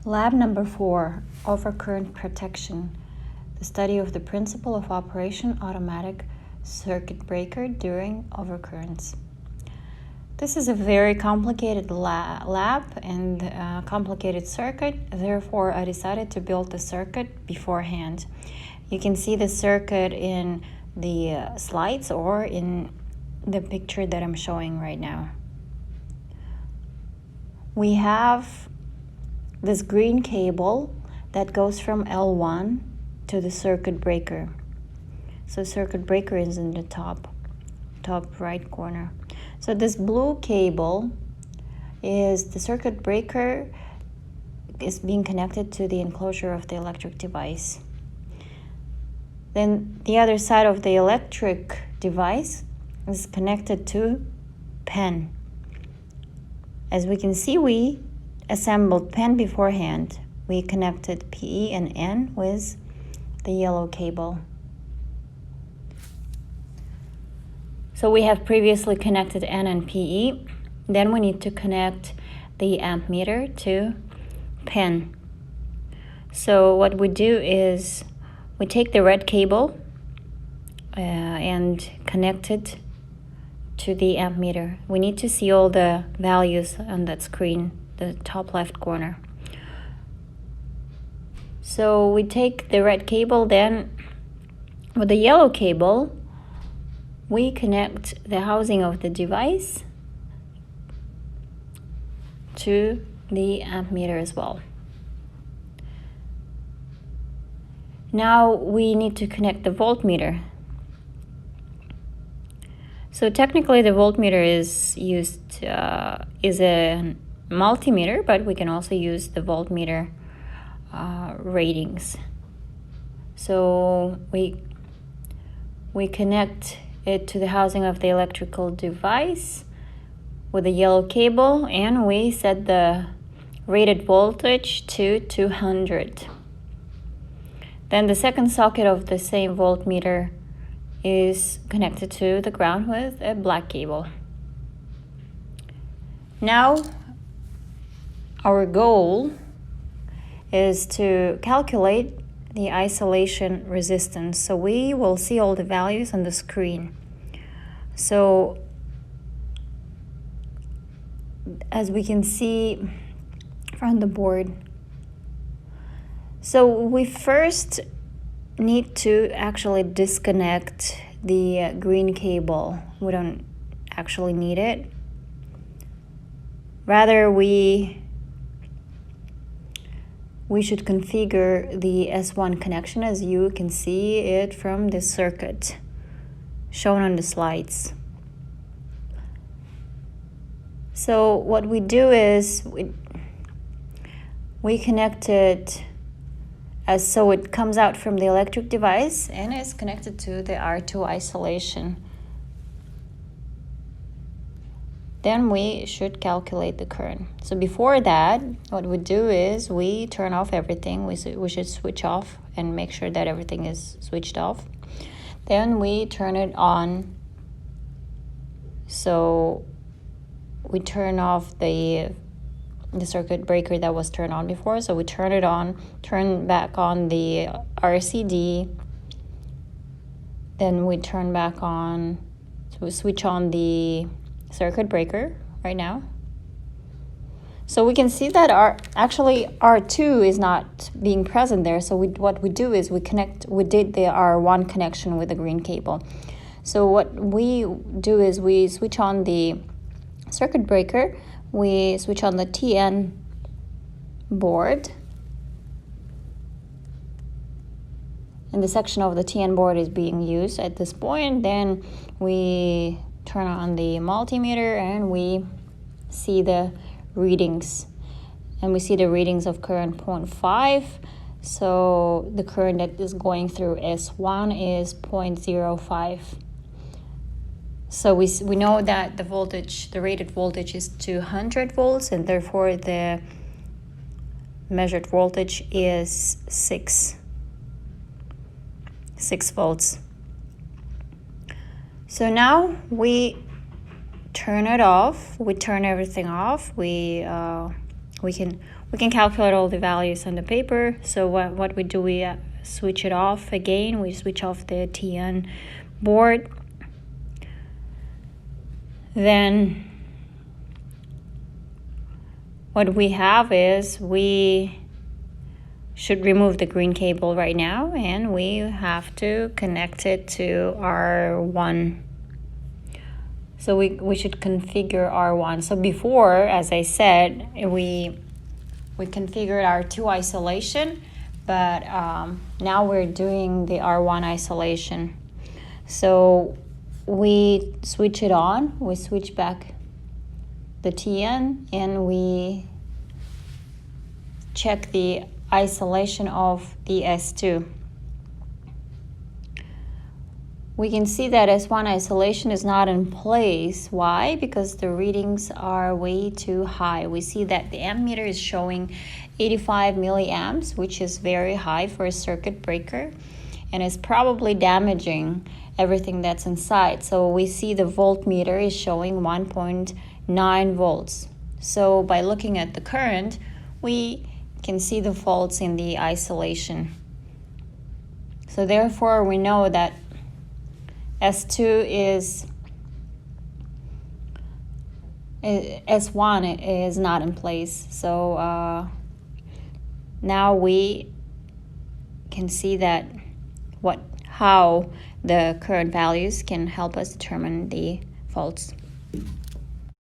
Lab number 4, overcurrent protection, the study of the principle of operation automatic circuit breaker during overcurrents. This is a very complicated lab and complicated circuit, therefore I decided to build the circuit beforehand. You can see the circuit in the slides or in the picture that I'm showing right now. We have this green cable that goes from L1 to the circuit breaker. So circuit breaker is in the top right corner. So this blue cable is the circuit breaker is being connected to the enclosure of the electric device. Then the other side of the electric device is connected to pen. As we can see, we assembled pen beforehand. We connected PE and N with the yellow cable. So we have previously connected N and PE. Then we need to connect the amp meter to pen. So what we do is we take the red cable and connect it to the amp meter. We need to see all the values on that screen, the top left corner. So we take the red cable, then with the yellow cable, we connect the housing of the device to the amp meter as well. Now we need to connect the voltmeter. So technically the voltmeter is used is a multimeter, but we can also use the voltmeter ratings. So we connect it to the housing of the electrical device with a yellow cable, and we set the rated voltage to 200. Then the second socket of the same voltmeter is connected to the ground with a black cable. Now our goal is to calculate the isolation resistance. So we will see all the values on the screen. So as we can see from the board, so we first need to actually disconnect the green cable. We don't actually need it. Rather, we should configure the S1 connection, as you can see it from the circuit shown on the slides. So what we do is we connect it so it comes out from the electric device and is connected to the R2 isolation. Then we should calculate the current. So before that, what we do is we turn off everything. We should switch off and make sure that everything is switched off. Then we turn it on. So we turn off the circuit breaker that was turned on before. So we turn it on, turn back on the RCD. Then we turn back on, so we switch on the circuit breaker right now. So we can see that actually R2 is not being present there. So what we do is we did the R1 connection with the green cable. So what we do is we switch on the circuit breaker, we switch on the TN board, and the section of the TN board is being used at this point. Then we turn on the multimeter and we see the readings, and we see the readings of current 0.5. So the current that is going through S1 is 0.05. So we know that the rated voltage is 200 volts, and therefore the measured voltage is 6 volts. So now we turn it off. We turn everything off. We We can calculate all the values on the paper. So what we do, we switch it off again. We switch off the TN board. Then what we have is we should remove the green cable right now, and we have to connect it to R1. So we should configure R1. So before, as I said, we configured R2 isolation, but now we're doing the R1 isolation. So we switch it on, we switch back the TN, and we check the isolation of the S2. We can see that S1 isolation is not in place. Why? Because the readings are way too high. We see that the ammeter is showing 85 milliamps, which is very high for a circuit breaker, and is probably damaging everything that's inside. So we see the voltmeter is showing 1.9 volts. So by looking at the current, we can see the faults in the isolation. So therefore we know that S1 is not in place. So now we can see that how the current values can help us determine the faults.